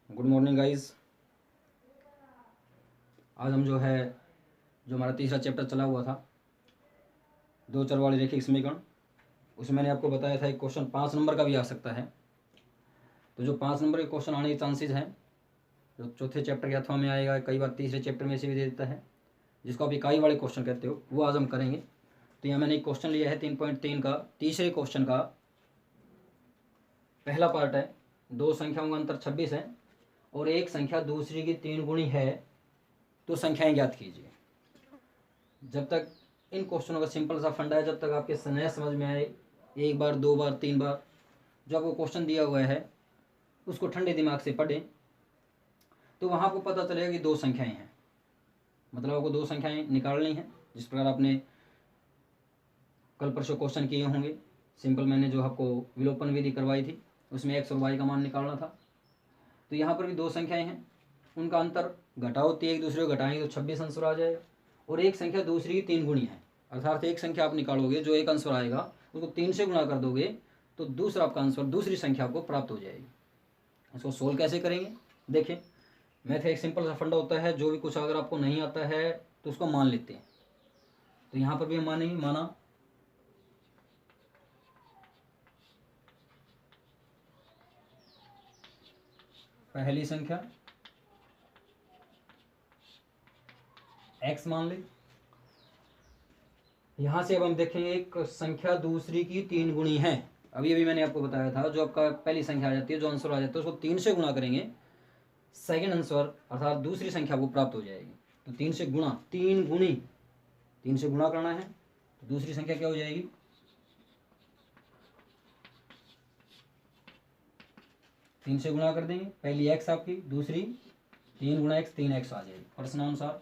Good morning guys. आज हम जो हमारा तीसरा चैप्टर चला हुआ था दो चर वाले रेखिक समीकरण, उसमें मैंने आपको बताया था एक क्वेश्चन 5 नंबर का भी आ सकता है। तो जो 5 नंबर के क्वेश्चन आने के चांसेस हैं, जो चौथे चैप्टर के अथवा में आएगा, कई बार तीसरे चैप्टर में से भी दे देता है, जिसको आप इकाई वाले क्वेश्चन कहते हो, वो आज हम करेंगे। तो यहाँ मैंने एक क्वेश्चन लिया है 3.3 का, तीसरे क्वेश्चन का पहला पार्ट है। दो संख्याओं का अंतर 26 है और एक संख्या दूसरी की 3 गुणी है, तो संख्याएं ज्ञात कीजिए। जब तक इन क्वेश्चनों का सिंपल सा फंडा है, जब तक आपके नया समझ में आए, एक बार, दो बार, तीन बार जो आपको क्वेश्चन दिया हुआ है उसको ठंडे दिमाग से पढ़ें, तो वहाँ आपको पता चलेगा कि दो संख्याएं हैं, मतलब आपको दो संख्याएं निकालनी है। जिस प्रकार आपने कल परसों क्वेश्चन किए होंगे, सिंपल मैंने जो आपको विलोपन विधि करवाई थी, उसमें एक्स और वाई का मान निकालना था। तो यहाँ पर भी दो संख्याएं हैं, उनका अंतर घटाओ, एक दूसरे को घटाएंगे तो 26 आंसर आ जाएगा। और एक संख्या दूसरी की 3 गुणी है, अर्थात एक संख्या आप निकालोगे, जो एक आंसर आएगा उसको 3 से गुणा कर दोगे तो दूसरा आपका आंसर, दूसरी संख्या आपको प्राप्त हो जाएगी। इसको सोल्व कैसे करेंगे, देखें। मैथ एक सिंपल सा फंडा होता है, जो भी कुछ अगर आपको नहीं आता है तो उसको मान लेते हैं। तो यहाँ पर भी हम मानेंगे, माना पहली संख्या x मान ले। यहाँ से अब हम देखेंगे एक संख्या दूसरी की 3 गुणी है। अभी अभी मैंने आपको बताया था, जो आपका पहली संख्या आ जाती है, जो आंसर आ जाता है, उसको 3 से गुणा करेंगे, सेकंड आंसर अर्थात दूसरी संख्या को प्राप्त हो जाएगी। तो 3 से गुणा, 3 गुणी, 3 से गुणा करना है तो दूसरी संख्या क्या हो जाएगी, 3 से गुणा कर देंगे, पहली x आपकी, दूसरी 3 गुणा x, 3x आ जाएगी प्रश्नानुसार।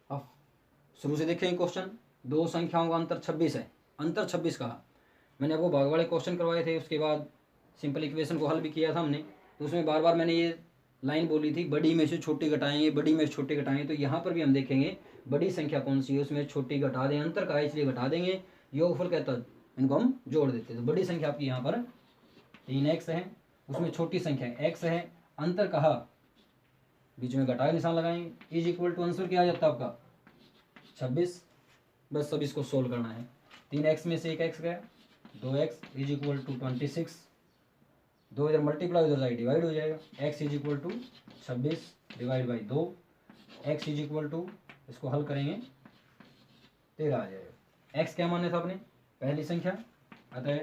अब शुरू से देखेंगे क्वेश्चन। दो संख्याओं का अंतर 26 है, अंतर 26 कहा। मैंने आपको भाग वाले क्वेश्चन करवाए थे, उसके बाद सिंपल इक्वेशन को हल भी किया था हमने। तो उसमें बार बार मैंने ये लाइन बोली थी, बड़ी में से छोटी घटाएंगे, बड़ी में से छोटी घटाएंगे। तो यहाँ पर भी हम देखेंगे बड़ी संख्या कौन सी है, उसमें छोटी घटा दें, अंतर का है इसलिए घटा देंगे, योगफल कहता है इनको हम जोड़ देते हैं। तो बड़ी संख्या आपकी यहाँ पर 3x है, उसमें छोटी संख्या x है, अंतर कहा, बीच में घटा निशान लगाएंगे, इज इक्वल टू आंसर क्या आ जाता है आपका 26। बस सब इसको सोल्व करना है। 3x में से एक x गया, 2x इज इक्वल टू 26, दो इधर मल्टीप्लाई, उधर जाएगा डिवाइड हो जाएगा, x is equal to 26 divide by 2, x is equal to, इसको हल करेंगे 13 आ जाएगा। x क्या मानना था अपने, पहली संख्या, अतः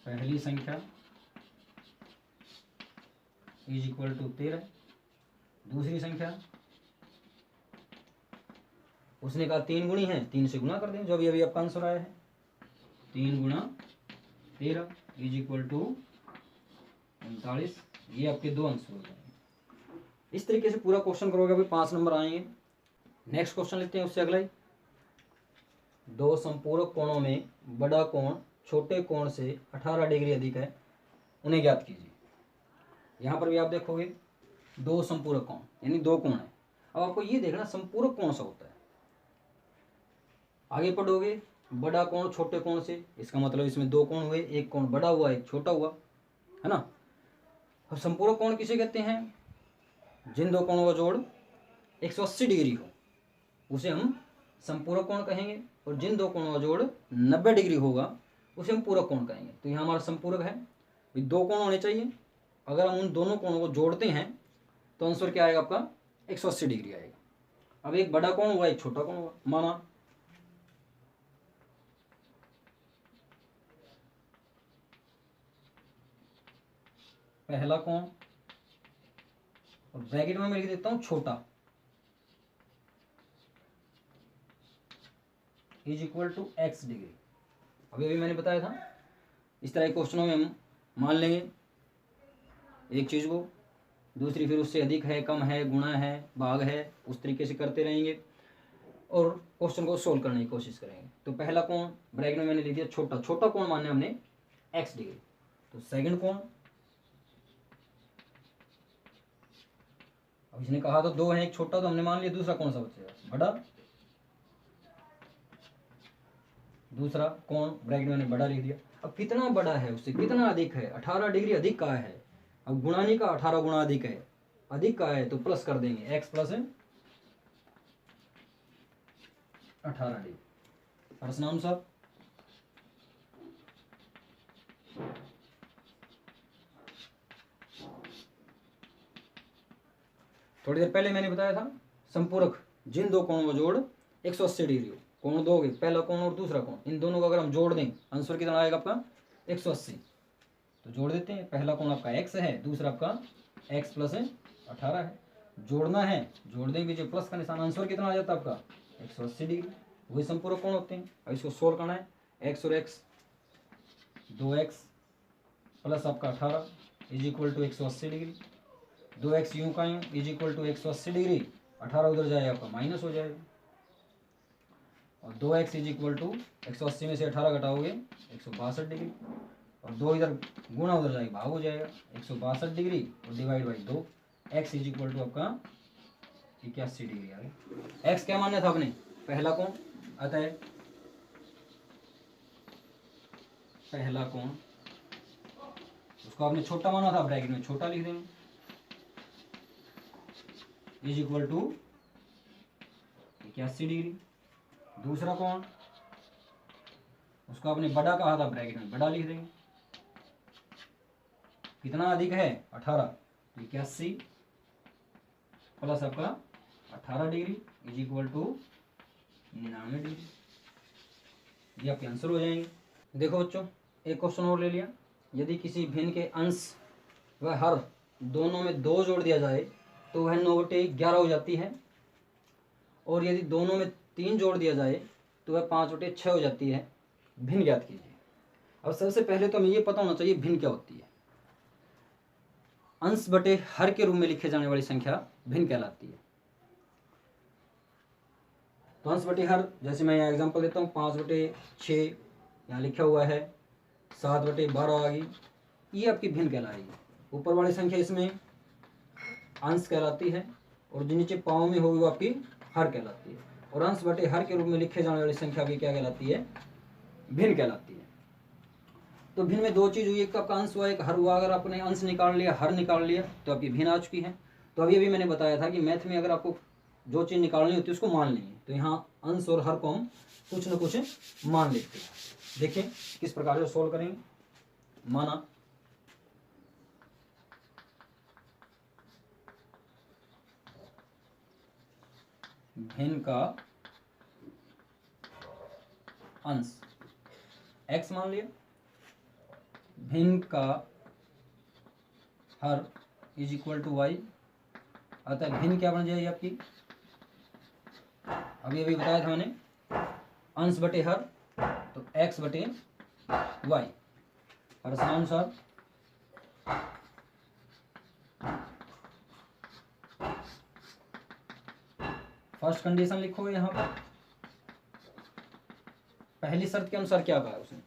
पहली संख्या इज इक्वल टू 13। दूसरी संख्या उसने कहा 3 गुणी है, 3 से गुणा कर दें, जो अभी अभी आपका आंसर आया है, 3 गुणा 13 इज इक्वल टू 39। ये आपके दो आंसर हो जाएंगे। इस तरीके से पूरा क्वेश्चन करोगे, अभी 5 नंबर आएंगे। नेक्स्ट क्वेश्चन लेते हैं, उससे अगला ही। दो संपूरक कोणों में बड़ा कोण छोटे कोण से 18 डिग्री अधिक है, उन्हें ज्ञात कीजिए। यहाँ पर भी आप देखोगे दो संपूरक कोण, यानी दो कोण है। अब आपको ये देखना संपूरक कौन सा होता है, आगे पढ़ोगे, बड़ा कोण छोटे कोण से, इसका मतलब इसमें दो कोण हुए, एक कोण बड़ा हुआ, एक छोटा हुआ, है ना। अब संपूरक कोण किसे कहते हैं, जिन दो कोणों का जोड़ 180 डिग्री हो उसे हम संपूरक कोण कहेंगे, और जिन दो कोणों का जोड़ 90 डिग्री होगा उसे हम पूरक कोण कहेंगे। तो यहाँ हमारा संपूरक है, दो कोण होने चाहिए, अगर हम उन दोनों कोणों को जोड़ते हैं तो आंसर क्या आएगा आपका 180 डिग्री आएगा। अब एक बड़ा कोण हुआ, एक छोटा कोण हुआ, माना पहला कोण, और ब्रैकेट में मैं लिख देता हूं छोटा, is equal to x degree. अभी अभी मैंने बताया था, इस तरह के क्वेश्चनों में हम मान लेंगे एक चीज़ को, दूसरी फिर उससे अधिक है, कम है, गुणा है, भाग है, उस तरीके से करते रहेंगे और क्वेश्चन को सोल्व करने की कोशिश करेंगे। तो पहला कोण ब्रैकेट में मैंने लिख दिया छोटा, छोटा कोण माने हमने x डिग्री। तो सेकंड कोण, अब इसने कहा तो दो है, एक छोटा, तो हमने मान लिया, दूसरा कौन सा बचेगा, बड़ा। दूसरा कौन, ब्रैकेट में बड़ा लिख दिया। अब कितना बड़ा है उससे कितना अधिक है, 18 डिग्री अधिक का है। अब गुणा नहीं का, 18 गुणा अधिक है, अधिक का है तो प्लस कर देंगे, x प्लस 18 डिग्री। प्रश्नानुसार थोड़ी देर पहले मैंने बताया था, संपूरक जिन दो कोणों को जोड़ 180 डिग्री हो, कोण दोगे, पहला कोण और दूसरा कोण, इन दोनों को अगर हम जोड़ दें आंसर कितना आएगा आपका 180। तो जोड़ देते हैं, पहला कोण आपका x है, दूसरा आपका x प्लस 18 है। जोड़ना है, जोड़ देंगे, जो प्लस का निशान, आंसर कितना आ जाता है आपका 180 डिग्री। वही संपूरक कोण होते हैं। अब इसको सोल्व करना है, x और x, 2x प्लस आपका 18 is equal to 180 degree. 2x यूं का यूं इज इक्वल टू 180 डिग्री, 18 उधर जाएगा आपका माइनस हो जाएगा, और 2x इज इक्वल टू 180 में से 18 घटाओगे 162 डिग्री, और 2 इधर गुणा उधर जाएगा भाग हो जाएगा 162 डिग्री, और divide by 2, x is equal to आपका 81 डिग्री आ गया। x क्या मानना था आपने, पहला कोण, अतः पहला कोण उसको आपने छोटा माना था, ब्रैकेट में छोटा लिख देंगे, इज इक्वल टू 81 डिग्री। दूसरा कोण उसको आपने बड़ा कहा था, ब्रैकेट में बड़ा लिख देंगे, कितना अधिक है 18, 81 प्लस आपका 18 degree is equal to 99 degree. ये आपके आंसर हो जाएंगे। देखो बच्चों, एक क्वेश्चन और ले लिया, यदि किसी भिन्न के अंश व हर दोनों में 2 जोड़ दिया जाए तो वह 9/11 हो जाती है, और यदि दोनों में 3 जोड़ दिया जाए तो वह 5/6 हो जाती है। भिन्न ज्ञात कीजिए। अब सबसे पहले तो हमें ये पता होना चाहिए भिन्न क्या होती है। अंश बटे हर के रूप में लिखे जाने वाली संख्या भिन्न कहलाती है। तो अंश बटे हर, जैसे मैं यहाँ एग्जांपल देता हूँ, 5/6 यहाँ लिखा हुआ है, 7/12 आ गई, ये आपकी भिन्न कहला रही है। ऊपर वाली संख्या इसमें अंश कहलाती है, और जो नीचे पाँव में होगी वो आपकी हर कहलाती है। और अंश बटे हर के रूप में लिखे जाने वाली संख्या की क्या कहलाती है, भिन्न कहलाती है। तो भिन्न में 2 चीज़ हुई, एक तो आपका अंश हुआ, एक हर हुआ। अगर आपने अंश निकाल लिया, हर निकाल लिया, तो आपकी भिन्न आ चुकी है। तो अभी मैंने बताया था कि मैथ में अगर आपको जो चीज़ निकालनी होती है उसको मान लेंगे, तो यहाँ अंश और हर को हम कुछ न कुछ मान लेते हैं। देखें किस प्रकार से सोल्व करेंगे। माना भिन्न का अंश x मान लिया, भिन्न का हर इज इक्वल टू y, अतः भिन्न क्या बन जाएगी आपकी, अभी बताया था मैंने, अंश बटे हर, तो x बटे y। प्रश्नानुसार फर्स्ट कंडीशन लिखोगे यहाँ पर, पहली शर्त के अनुसार क्या कहा उसने।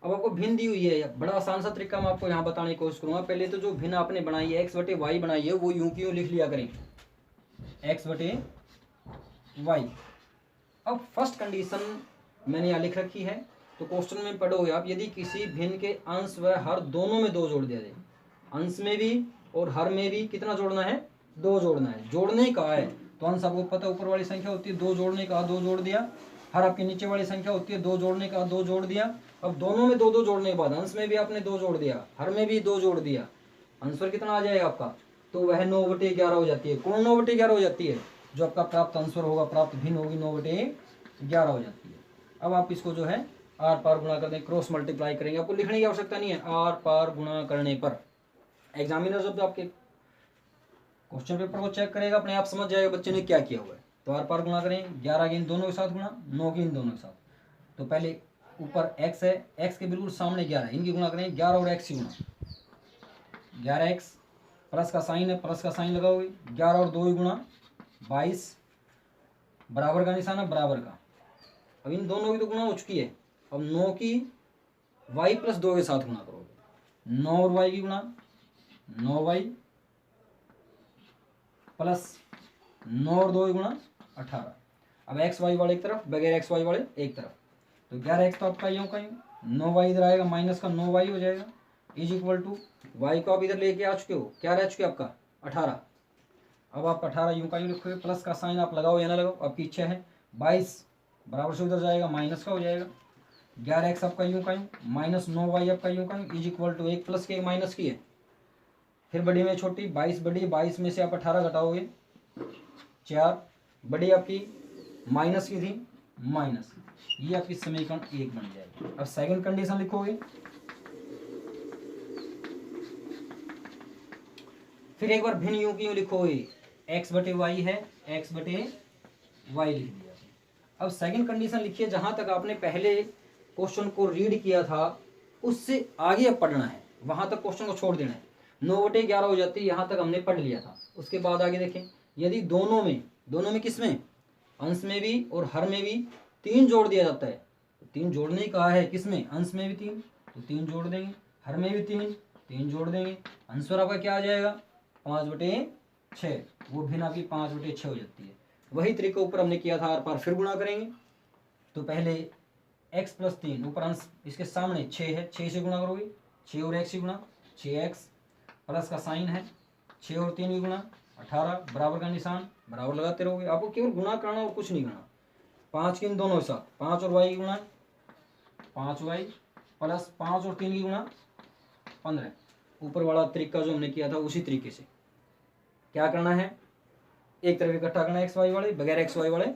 अब आपको भिन्न दी हुई है, बड़ा आसान सा तरीका मैं आपको यहाँ बताने की कोशिश करूँगा। पहले तो जो भिन्न आपने बनाई है x बटे वाई बनाई है, वो यूं की यूं लिख लिया करें, x बटे वाई। अब फर्स्ट कंडीशन मैंने यहाँ लिख रखी है, तो क्वेश्चन में पढ़ोगे आप, यदि किसी भिन्न के अंश व हर दोनों में 2 जोड़ दिया जाए, अंश में भी और हर में भी कितना जोड़ना है, 2 जोड़ना है। जोड़ने का है तो अंश आपको पता ऊपर वाली संख्या होती है, 2 जोड़ने का 2 जोड़ दिया, हर आपके नीचे वाली संख्या होती है 2 जोड़ने का 2 जोड़ दिया। अब दोनों में 2 जोड़ने के बाद अंश में भी आपने 2 जोड़ दिया, हर में भी 2 जोड़ दिया, आंसर कितना आ जाएगा आपका, तो वह 9/11 हो जाती है। कौन 9/11 हो जाती है, जो आपका प्राप्त आंसर होगा, प्राप्त भिन्न होगी 9/11 हो जाती है। अब आप इसको जो है आर पार गुणा कर दें, क्रॉस मल्टीप्लाई करेंगे, आपको लिखने की आवश्यकता नहीं है। आर पार गुणा करने पर एग्जामिनर जब आपके क्वेश्चन पेपर को चेक करेगा, अपने आप समझ जाएगा बच्चे ने क्या किया हुआ है। तो आर पार गुणा करें, 11 के इन दोनों के साथ गुणा, 9 के इन दोनों के साथ। तो पहले ऊपर x है, x के बिल्कुल सामने 11, इनकी गुणा करें, 11 और x की गुणा, 11x प्लस का साइन है, प्लस का साइन लगाओगे, 11 और 2 गुणा 22, बराबर का निशान है, बराबर का। अब इन दोनों की तो गुणा हो चुकी है, अब 9 की y प्लस 2 के साथ गुणा करोगे, 9 और y की गुणा, 9y प्लस 9 और 2 गुणा 18। अब एक्स वाई वाले एक तरफ, बगैर एक्स वाई वाले एक तरफ, तो 11x तो आपका यूँ का यूँ, 9y इधर आएगा, माइनस का 9y हो जाएगा, इज इक्वल टू वाई को आप इधर लेके आ चुके हो, क्या रह चुके आपका 18। अब आप 18 यूँ का यूँ लिखोगे, प्लस का साइन आप लगाओ या ना लगाओ आपकी इच्छा है। 22 बराबर से उधर जाएगा, माइनस का हो जाएगा। 11x आपका यूँ का यूँ, माइनस 9y आपका यूँ का यूँ, इज इक्वल टू एक प्लस की एक माइनस की है, फिर बड़ी में छोटी 22 बड़ी, 22 में से आप 18 घटाओगे 4, बड़ी आपकी माइनस की थी माइनस, ये आपकी समीकरण 1 बन जाएगी। अब सेकंड कंडीशन लिखोगे, फिर एक बार भिन्न यूं की यूं लिखोगे, x बटे वाई है, x बटे वाई लिख दिया। अब सेकंड कंडीशन लिखिए, जहां तक आपने पहले क्वेश्चन को रीड किया था उससे आगे अब पढ़ना है, वहां तक क्वेश्चन को छोड़ देना है। 9/11 हो जाती है, यहाँ तक हमने पढ़ लिया था। उसके बाद आगे देखें, यदि दोनों में किसमें, अंश में भी और हर में भी 3 जोड़ दिया जाता है, तो 3 जोड़ने ही कहा है, किसमें, अंश में भी 3, तो 3 जोड़ देंगे, हर में भी 3 जोड़ देंगे, आंसर आपका क्या आ जाएगा 5/6, वो भिन्न आपकी 5/6 हो जाती है। वही तरीका ऊपर हमने किया था, आर पार फिर गुणा करेंगे, तो पहले x प्लस 3 ऊपर अंश इसके सामने 6 है, 6 से गुणा करोगे, 6 और x से गुणा, 6x प्लस का साइन है, 6 और 3 की गुणा 18, बराबर का निशान बराबर लगाते रहोगे, आपको केवल गुणा करना और कुछ नहीं करना। 5 की इन दोनों के साथ 5 और y की गुणा 5y प्लस 5 और 3 की गुणा 15, ऊपर वाला तरीका जो हमने किया था उसी तरीके से क्या करना है, एक तरफ इकट्ठा करना है एक्स वाई वाले, बगैर एक्स वाई वाले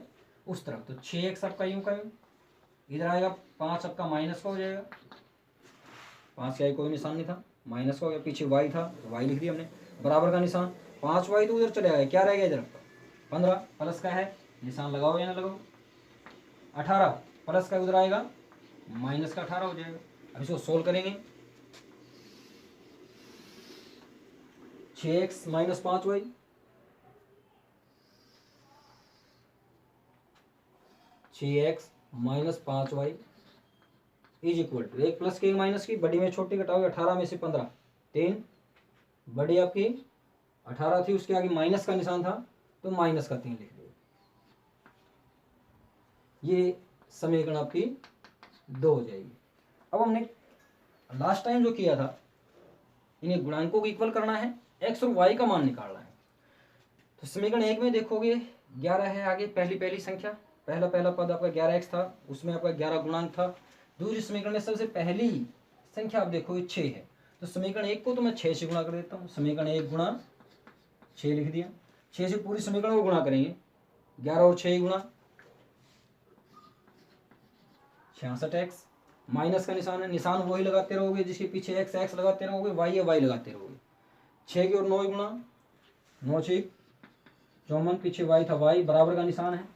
उस तरफ, तो 6x आपका यूं का यूं, इधर आएगा 5 आपका माइनस का हो जाएगा, 5 का कोई निशान नहीं था, माइनस का हो गया, पीछे y था तो y लिख दिया हमने, बराबर का निशान, 5y तो उधर चले आएगा, क्या रह गया इधर आपका 15, प्लस का है निशान लगाओ या ना लगाओ, 18 प्लस का उधर आएगा, माइनस का 18 हो जाएगा। अब इसको सोल्व करेंगे, 6x minus 5y, 6x minus 5y is equal to एक प्लस की एक माइनस की, बड़ी में छोटी घटाओगे, 18 में से 15 3, बड़ी आपकी 18 थी, उसके आगे माइनस का निशान था तो माइनस का 3 लिख दो, ये समीकरण आपकी 2 हो जाएगी। अब हमने लास्ट टाइम जो किया था, इन्हें गुणांकों को इक्वल करना है, x और y का मान निकालना है। तो समीकरण 1 में देखोगे 11 है, आगे पहली संख्या, पहला पद आपका 11x था, उसमें आपका 11 गुणांक था। दूसरी समीकरण में सबसे पहली संख्या आप देखोगे 6 है, तो समीकरण 1 को तो मैं 6 से गुणा कर देता हूँ, समीकरण 1 गुणा 6 लिख दिया, 6 से पूरी समीकरण को गुणा करेंगे, 11 और 6 गुणा 66x, माइनस का निशान है, निशान वही लगाते रहोगे जिसके पीछे x लगाते रहोगे, y या y लगाते रहोगे, 6 की और 9 गुणा 9 6 54, पीछे y था y, बराबर का निशान है,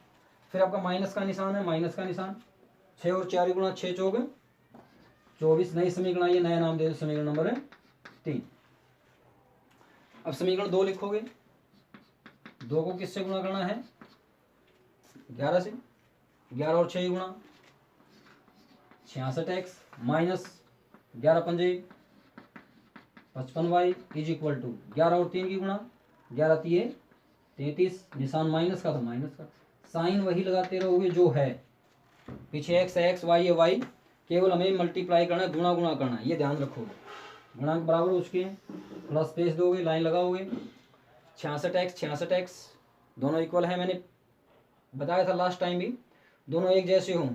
फिर आपका माइनस का निशान है, माइनस का निशान, 6 और 4 गुणा 6 चौके 24, नई समीकरण आई है, नया नाम दे दो, समीकरण नंबर 3। अब समीकरण 2 लिखोगे, 2 को किससे गुणा करना है, 11 से, 11 और 6 गुणा 66x माइनस 11 पंजे 55y इज इक्वल टू 11 और 3 की गुणा, 11 3 33, निशान माइनस का तो माइनस का, साइन वही लगाते रहोगे जो है, पीछे x है x, y है y, केवल हमें मल्टीप्लाई करना है, गुणा करना है, ये ध्यान रखोगे, गुणांक बराबर उसके प्लस स्पेस दोगे, लाइन लगाओगे, 66x दोनों इक्वल है, मैंने बताया था लास्ट टाइम भी, दोनों एक जैसे हों,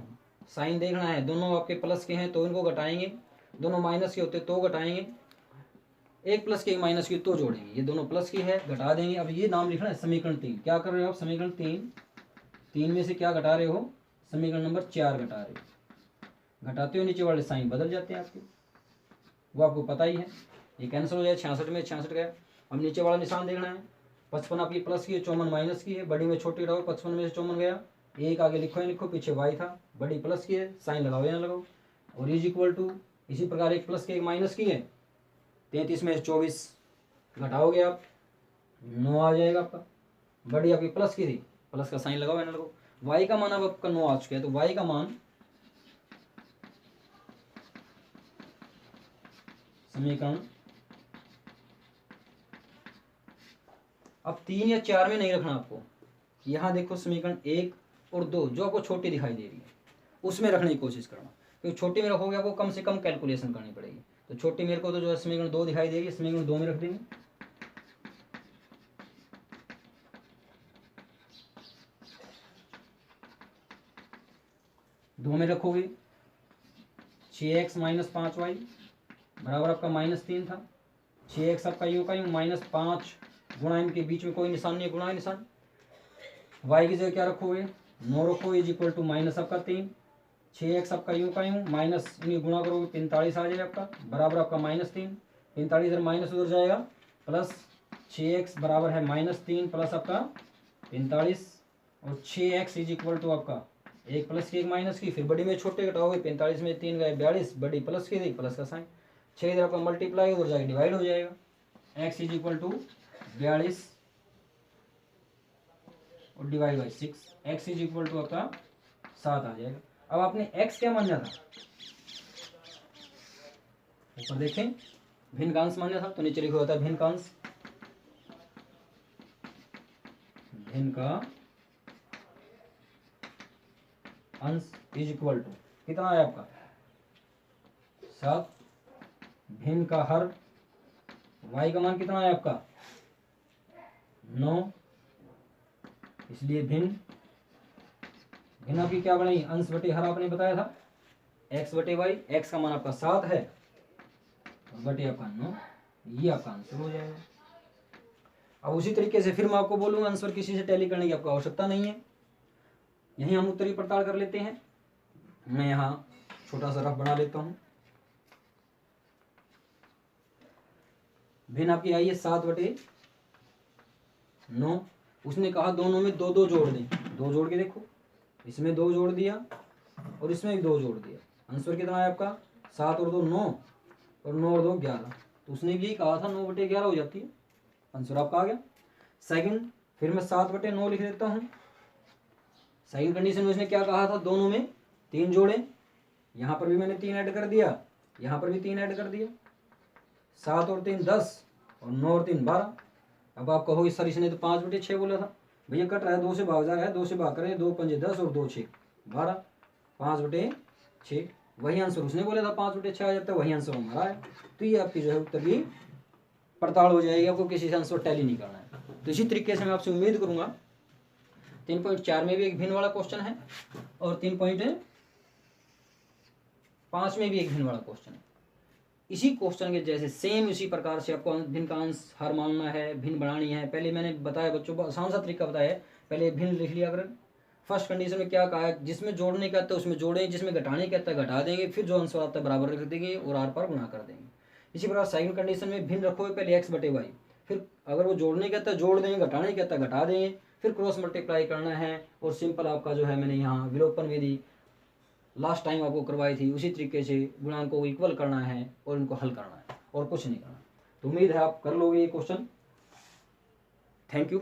साइन देखना है, दोनों आपके प्लस के हैं तो इनको घटाएंगे, दोनों माइनस के होते तो घटाएंगे, एक प्लस की एक माइनस की तो जोड़ेंगे, ये दोनों प्लस की है घटा देंगे। अब ये नाम लिखना है समीकरण 3, क्या कर रहे हो आप, समीकरण 3 में से क्या घटा रहे हो, समीकरण नंबर 4 घटा रहे हो, घटाते हो नीचे वाले साइन बदल जाते हैं आपके, वो आपको पता ही है, ये कैंसिल हो जाए, 66 में 66 गया। अब नीचे वाला निशान देखना है, 55 आपकी प्लस की है, 54 माइनस की है, बड़ी में छोटी रहो, 55 में से 54 गया, एक आगे लिखो या लिखो, पीछे y था, बड़ी प्लस की है, साइन लगाओ या ना लगाओ, और इज इक्वल टू इसी प्रकार एक प्लस की एक माइनस की है, 33 में से 24 घटाओगे आप 9 आ जाएगा आपका, बड़ी आपकी प्लस की थी, प्लस का साइन लगाओ या ना लगाओ, y का मान अब आपका 9 आ चुका है, तो y का मान समीकरण अब 3 या 4 में नहीं रखना आपको, यहाँ देखो समीकरण 1 और 2 जो आपको छोटी दिखाई दे रही है उसमें रखने की कोशिश करना, क्योंकि छोटी में रखोगे आपको कम से कम कैलकुलेशन करनी पड़ेगी। तो छोटी मेरे को तो जो है समीकरण 2 दिखाई दे रही है, समीकरण 2 में रख देंगे। दो में रखोगे 6x माइनस 5y बराबर आपका -3 था। 6x आपका यूं का यूं -5 गुणा इनके बीच में कोई निशान नहीं है, गुणा निशान। y की जगह क्या रखोगे 9 रखोगे इज इक्वल टू माइनस आपका 3। 6x आपका यूं का यूं माइनस इन्हें गुणा करोगे 45 आ जाएगा आपका बराबर आपका -3। 45 इधर माइनस उधर जाएगा प्लस 6x बराबर है -3 प्लस आपका 45 और 6x इज इक्वल टू आपका एक प्लस की एक माइनस की, फिर बड़ी में छोटे घटाओगे 45 में 3 गए 42, बड़ी प्लस की थी प्लस का साइन, 6 इधर आपका मल्टीप्लाई उधर जाएगा डिवाइड हो जाएगा। x इज इक्वल टू 42 और divide by 6, x is equal to आपका 7 आ जाएगा। अब आपने x क्या माना था, ऊपर देखें भिन्न का अंश माना था, तो नीचे लिखा होता है भिन्न का अंश, भिन्न का अंश इज इक्वल टू कितना है आपका 7, भिन्न का हर y का मान कितना है आपका 9, इसलिए भिन्न आपकी क्या बनेगी अंश बटे हर, आपने बताया था x बटे y, x का मान आपका 7 है बटे आपका 9, ये आपका आंसर हो जाएगा। अब उसी तरीके से फिर मैं आपको बोलूंगा आंसर किसी से टैली करने की आपको आवश्यकता नहीं है, यहीं हम उत्तरी पड़ताल कर लेते हैं। मैं यहाँ छोटा सा रफ बना लेता हूँ। भिन्न आपकी आई है 7 बटे 9, उसने कहा दोनों में 2 2 जोड़ दें, 2 जोड़ के देखो, इसमें 2 जोड़ दिया और इसमें भी 2 जोड़ दिया, आंसर कितना है आपका 7 और 2 9 और 9 और 2 11, तो उसने भी कहा था 9 बटे 11 हो जाती है, आंसर आपका आ गया। सेकंड फिर मैं 7 बटे 9 लिख देता हूँ। सेकंड कंडीशन में उसने क्या कहा था दोनों में 3 जोड़े, यहाँ पर भी मैंने 3 ऐड कर दिया, यहाँ पर भी 3 ऐड कर दिया, 7 और 3 10 और 9 और 3 12। अब आप कहोगे सर इसने तो 5 बटे 6 बोला था, भैया कट रहा है 2 से भाग जा रहा है, 2 से भाग करें 2 पंजे 10 और 2 6 12, 5 बटे 6 वही आंसर उसने बोला था 5 बटे 6 आ जाता है, वही आंसर हमारा है। तो ये आपकी जो है उत्तर की पड़ताल हो जाएगी, आपको किसी से आंसर टैली नहीं करना है। तो इसी तरीके से मैं आपसे उम्मीद करूंगा 3.4 में भी एक भिन्न वाला क्वेश्चन है और 3.5 में भी एक भिन्न वाला क्वेश्चन है। इसी क्वेश्चन के जैसे सेम इसी प्रकार से आपको भिन्न का अंश हर मानना है, भिन्न बनानी है। पहले मैंने बताया बच्चों को आसान सा तरीका बताया है, पहले भिन्न लिख लिया करें। फर्स्ट कंडीशन में क्या कहा है, जिसमें जोड़ने का आता है उसमें जोड़ें, जिसमें घटाने का आता है घटा देंगे, फिर जो आंसर आता है बराबर रख देंगे और आर पर गुणा कर देंगे। इसी प्रकार सेकंड कंडीशन में भिन्न रखोगे पहले x बटे वाई, फिर अगर वो जोड़ने का आता है जोड़ देंगे, घटाने का आता है घटा देंगे, फिर क्रॉस मल्टीप्लाई करना है और सिंपल आपका जो है मैंने यहाँ विलोपन विधि लास्ट टाइम आपको करवाई थी उसी तरीके से गुणांकों को इक्वल करना है और इनको हल करना है और कुछ नहीं करना। तो उम्मीद है आप कर लोगे ये क्वेश्चन। Thank you.